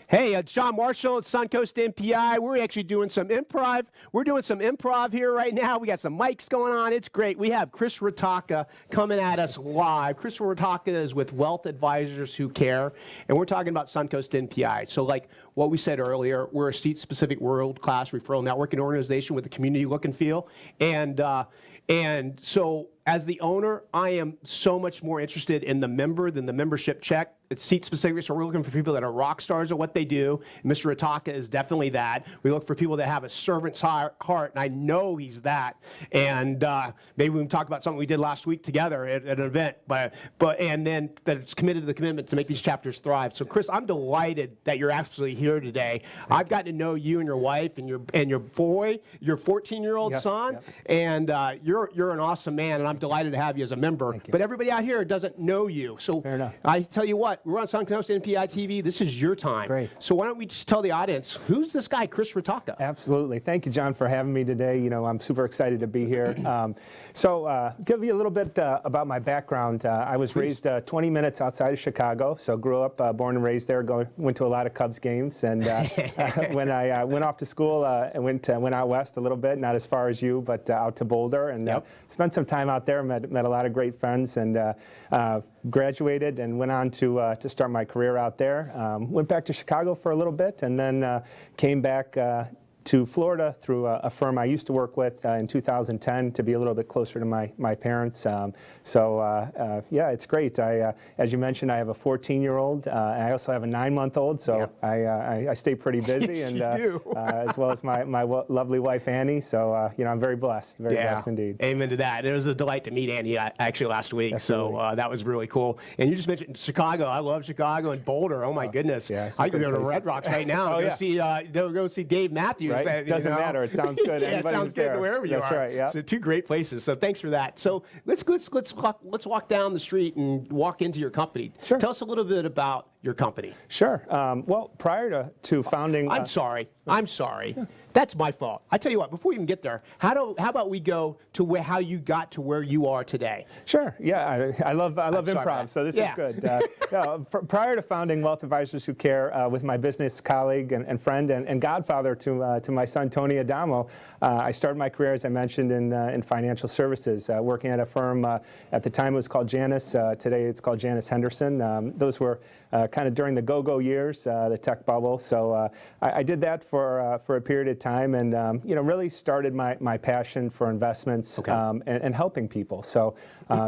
Hey, it's John Marshall at Suncoast MPI. We're actually doing some improv. We're doing some improv here right now. We got some mics going on. It's great. We have Chris Ritacca coming at us live. Chris Ritacca is with Wealth Advisors Who Care, and we're talking about Suncoast MPI. So like what we said earlier, we're a seat-specific world-class referral networking organization with a community look and feel. And so as the owner, I am so much more interested in the member than the membership check. It's seat specific, so we're looking for people that are rock stars at what they do. Mr. Ritacca is definitely that. We look for people that have a servant's heart, and I know he's that. And maybe we can talk about something we did last week together at an event, and then that it's committed to the commitment to make these chapters thrive. So Chris, I'm delighted that you're actually here today. I've gotten to know you and your wife and your boy, your 14-year-old son, and you're an awesome man, and I'm delighted to have you as a member. Thank you. But everybody out here doesn't know you. So fair enough. I tell you what, we're on Suncoast MPI TV. This is your time. Great. So why don't we just tell the audience, who's this guy, Chris Ritacca? Absolutely. Thank you, John, for having me today. You know, I'm super excited to be here. Give you a little bit about my background. I was raised 20 minutes outside of Chicago, so grew up, born and raised there, went to a lot of Cubs games. And when I went off to school, I went out west a little bit, not as far as you, but out to Boulder, and spent some time out there, met a lot of great friends, and graduated and went on to start my career out there. Went back to Chicago for a little bit, and then came back to Florida through a firm I used to work with in 2010 to be a little bit closer to my parents. Yeah, it's great. As you mentioned, I have a 14-year-old. I also have a 9-month-old, so I stay pretty busy, Yes, and you do. as well as my lovely wife Annie. So you know, I'm very blessed, very blessed indeed. Amen to that. It was a delight to meet Andy actually last week. Absolutely. So that was really cool. And you just mentioned Chicago. I love Chicago and Boulder. Oh my goodness. Yeah, I could go to Red Rocks right now. Go see Dave Matthews. Right? Doesn't matter. It sounds good. Yeah, it sounds good wherever you are. That's right. Yeah. So two great places. So thanks for that. So let's walk down the street and walk into your company. Sure. Tell us a little bit about your company. Sure. Well, prior to founding, I'm sorry. That's my fault. I tell you what. Before we even get there, how about we go to how you got to where you are today? Sure. Yeah, I love improv, so this is good. Prior to founding Wealth Advisors Who Care, with my business colleague and friend and godfather to my son Tony Adamo, I started my career, as I mentioned, in financial services, working at a firm. At the time, it was called Janus. Today, it's called Janus Henderson. Those were kind of during the go-go years, the tech bubble. So I did that for a period of time, and really started my passion for investments and helping people. So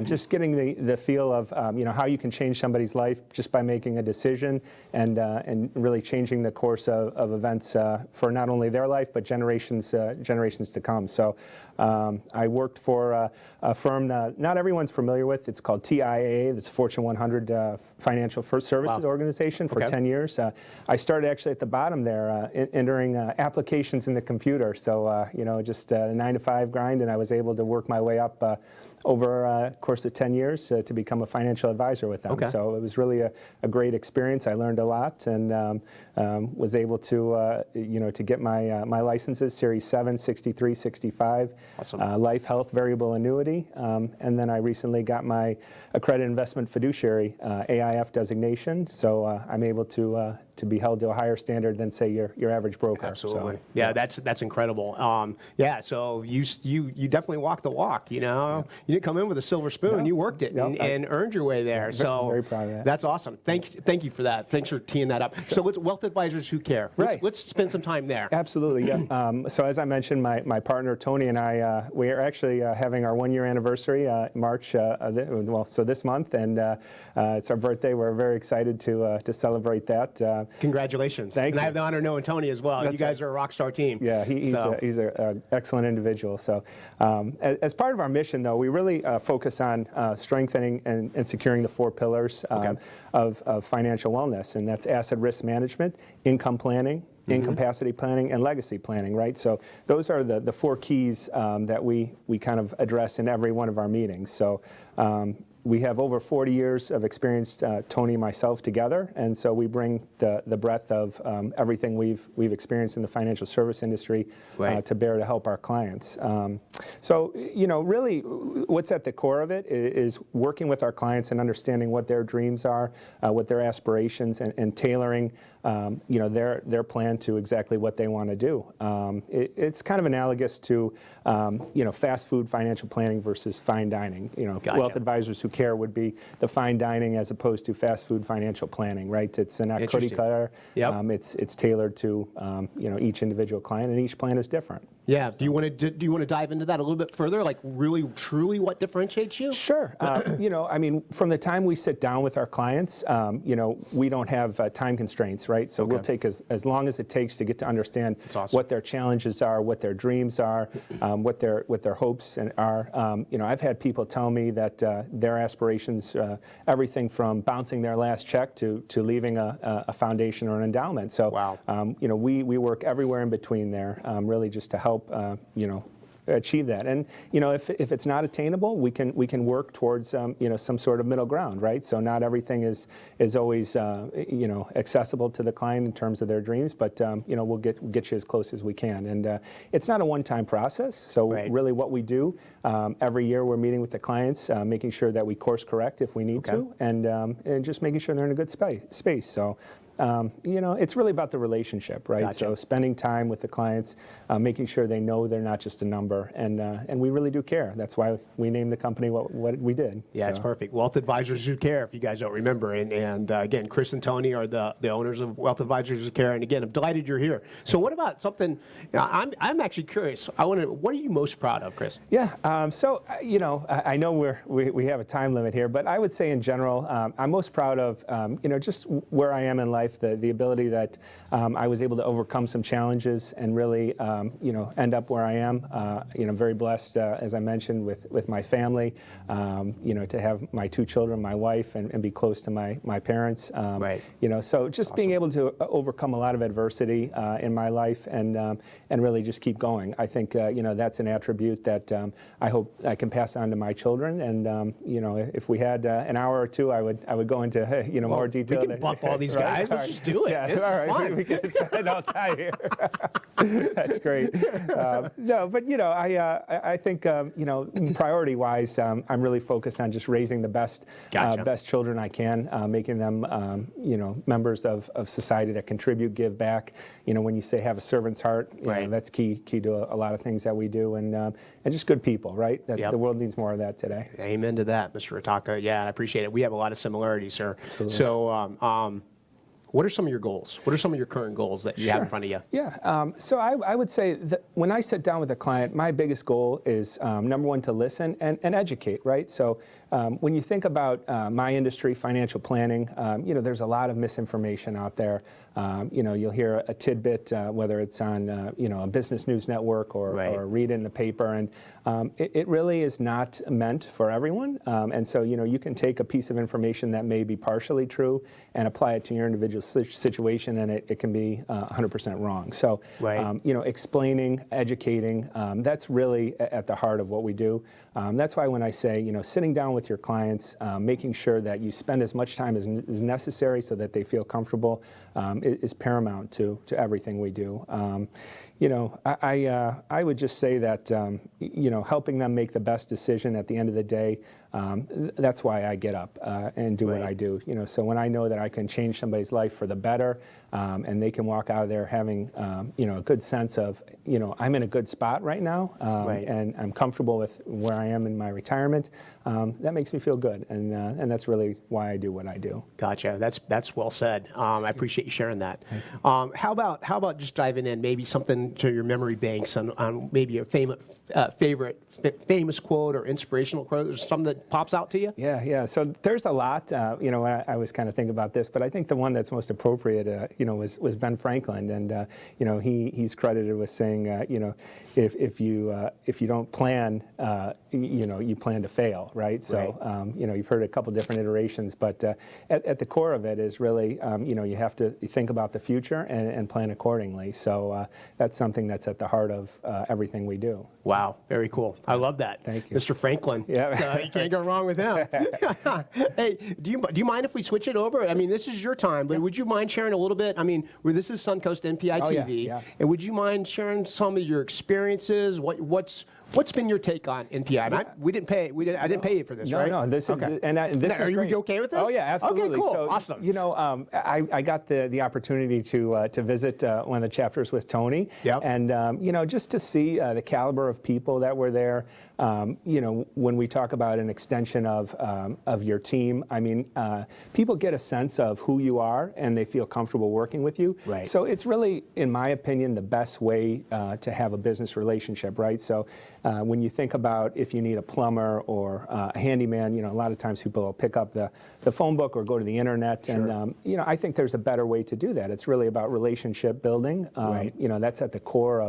just getting the feel of how you can change somebody's life just by making a decision, and really changing the course of events for not only their life but generations to come. So I worked for a firm that not everyone's familiar with. It's called TIAA. It's a Fortune 100 financial services organization for 10 years. I started actually at the bottom there, entering applications in the computer. So just a 9-to-5 grind, and I was able to work my way up over a course of 10 years to become a financial advisor with them. So it was really a great experience. I learned a lot, and was able to to get my licenses, Series 7, 63, 65, life, health, variable annuity, and then I recently got my accredited investment fiduciary AIF designation. So I'm able to be held to a higher standard than, say, your average broker. Absolutely. So, yeah, that's incredible. So you definitely walk the walk. You didn't come in with a silver spoon. You worked it and earned your way there. So very proud of that. That's awesome. Thank you for that. Thanks for teeing that up. So let's Wealth Advisors Who Care. Let's spend some time there. Absolutely. Yeah. So as I mentioned, my partner Tony and I, we are actually having our 1-year anniversary March. So this month, and it's our birthday. We're very excited to celebrate that. Congratulations. Thank you. I have the honor of knowing Tony as well. You guys are a rock star team. Yeah, he's an excellent individual. So as part of our mission, though, we really focus on strengthening and securing the 4 pillars of financial wellness, and that's asset risk management, income planning, incapacity planning, and legacy planning, right? So those are the 4 keys that we kind of address in every one of our meetings. So we have over 40 years of experience, Tony and myself together, and so we bring the breadth of everything we've experienced in the financial service industry to bear to help our clients. So, really what's at the core of it is working with our clients and understanding what their dreams are, what their aspirations, and tailoring their plan to exactly what they want to do. It's kind of analogous to fast food financial planning versus fine dining. Gotcha. Wealth advisors who care would be the fine dining as opposed to fast food financial planning, right? It's not cookie cutter. Yep. It's tailored to each individual client, and each plan is different. Yeah. Do you want to dive into that a little bit further? Like really, truly, what differentiates you? Sure. From the time we sit down with our clients, we don't have time constraints, right? So we'll take as long as it takes to get to understand what their challenges are, what their dreams are, what their hopes are. I've had people tell me that their aspirations, everything from bouncing their last check to leaving a foundation or an endowment. So, wow. We work everywhere in between there, really just to help achieve that. And if it's not attainable, we can work towards some sort of middle ground, right? So not everything is always accessible to the client in terms of their dreams, but we'll get you as close as we can. And it's not a one-time process. So really, what we do every year, we're meeting with the clients, making sure that we course correct if we need to, and just making sure they're in a good space. So. It's really about the relationship, right? Gotcha. So spending time with the clients, making sure they know they're not just a number, and we really do care. That's why we named the company what we did. Yeah, it's perfect. Wealth Advisors Who Care, if you guys don't remember. And again, Chris and Tony are the owners of Wealth Advisors Who Care. And again, I'm delighted you're here. So what about something, I'm actually curious. What are you most proud of, Chris? Yeah, I know we have a time limit here, but I would say in general, I'm most proud of, just where I am in life. The ability that I was able to overcome some challenges and really, end up where I am. Very blessed, as I mentioned, with my family. To have my 2 children, my wife, and be close to my parents. So just being able to overcome a lot of adversity in my life and really just keep going. I think that's an attribute that I hope I can pass on to my children. And if we had an hour or two, I would go into more detail. We can bump all these guys. Let's just do it. Yeah, it's all right. fun. We can spend all time here. That's great. No, but I think priority-wise, I'm really focused on just raising the best children I can, making them members of society that contribute, give back. When you say have a servant's heart, that's key to a lot of things that we do, and just good people, right? The world needs more of that today. Amen to that, Mr. Ritacca. Yeah, I appreciate it. We have a lot of similarities, sir. Absolutely. So, what are some of your goals? What are some of your current goals that you have in front of you? Yeah, so I would say that when I sit down with a client, my biggest goal is, number one, to listen and educate, right? So when you think about my industry, financial planning, there's a lot of misinformation out there. You'll hear a tidbit, whether it's on, a business news network or read in the paper, and it really is not meant for everyone. And so, you can take a piece of information that may be partially true and apply it to your individual situation, and it can be 100% wrong. So, explaining, educating, that's really at the heart of what we do. That's why when I say, sitting down with your clients, making sure that you spend as much time as necessary so that they feel comfortable is paramount to everything we do. I would just say that, helping them make the best decision at the end of the day, that's why I get up and do what I do. So when I know that I can change somebody's life for the better, and they can walk out of there having, a good sense of, I'm in a good spot right now, and I'm comfortable with where I am in my retirement, that makes me feel good, and that's really why I do what I do. Gotcha. That's well said. I appreciate you sharing that. How about just diving in, maybe something to your memory banks on maybe a favorite famous quote or inspirational quote, or something that pops out to you? Yeah. So there's a lot. When I was kind of thinking about this, but I think the one that's most appropriate, was Ben Franklin, and he's credited with saying, if you don't plan, you plan to fail, right? So you've heard a couple different iterations, but at the core of it is really, you have to think about the future and plan accordingly. So that's something that's at the heart of everything we do. Wow, very cool. I love that. Thank you. Mr. Franklin. Yeah. You can't go wrong with him. Hey, do you mind if we switch it over? I mean, this is your time, but would you mind sharing a little bit? I mean, this is Suncoast NPI TV, yeah. and would you mind sharing some of your experiences? What's been your take on NPI? And I didn't pay you for this, right? No, this okay. is this Are is you great. okay with this? Oh yeah, absolutely. Okay, cool. So, awesome. You know, I got the opportunity to visit one of the chapters with Tony, Yep. and you know, just to see the caliber of people that were there. You know, when we talk about an extension of your team, I mean, people get a sense of who you are, and they feel comfortable working with you. Right. So it's really, in my opinion, the best way to have a business relationship, right? So when you think about if you need a plumber or a handyman, you know, a lot of times people will pick up the phone book or go to the internet, Sure. and you know, I think there's a better way to do that. It's really about relationship building. Right. You know, that's at the core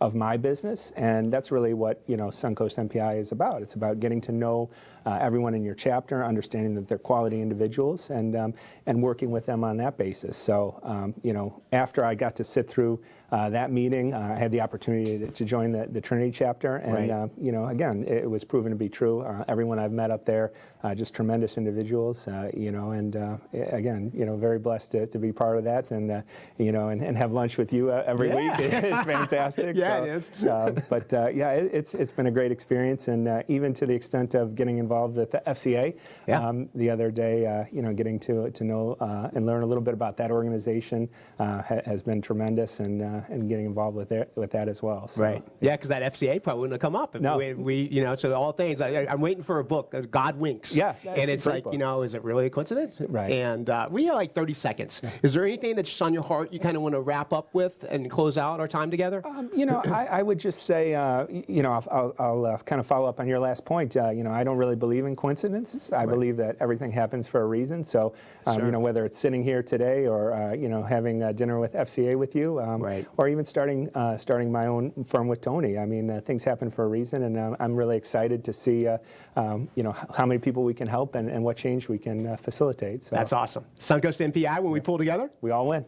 of my business, and that's really what, you know, Suncoast NPI is about. It's about getting to know everyone in your chapter, understanding that they're quality individuals, and working with them on that basis. So, you know, after I got to sit through that meeting, I had the opportunity to join the Trinity chapter, and Right. you know, again, it was proven to be true. Everyone I've met up there, just tremendous individuals, you know, and again, you know, very blessed to be part of that, and you know, and have lunch with you every Yeah. week. It's fantastic. Yeah, So, it is. but yeah, it's been a great experience, and even to the extent of getting involved with the FCA. Yeah. The other day, you know, getting to know and learn a little bit about that organization has been tremendous, and getting involved with that as well. So, Right. Yeah, because that FCA probably wouldn't have come up if No. we you know, so all things. I'm waiting for a book, God Winks. Yeah, and that's it's a great like, book. you know, is it really a coincidence? Right. And we have like 30 seconds. Is there anything that's just on your heart you kind of want to wrap up with and close out our time together? You know, I would just say, you know, I'll kind of follow up on your last point. You know, I don't really believe in coincidences. I believe that everything happens for a reason. So, Sure. you know, whether it's sitting here today or, you know, having dinner with FCA with you, Right. or even starting my own firm with Tony. I mean, things happen for a reason, and I'm really excited to see, you know, how many people we can help and what change we can facilitate. So That's awesome. Suncoast NPI when we pull together. we all win.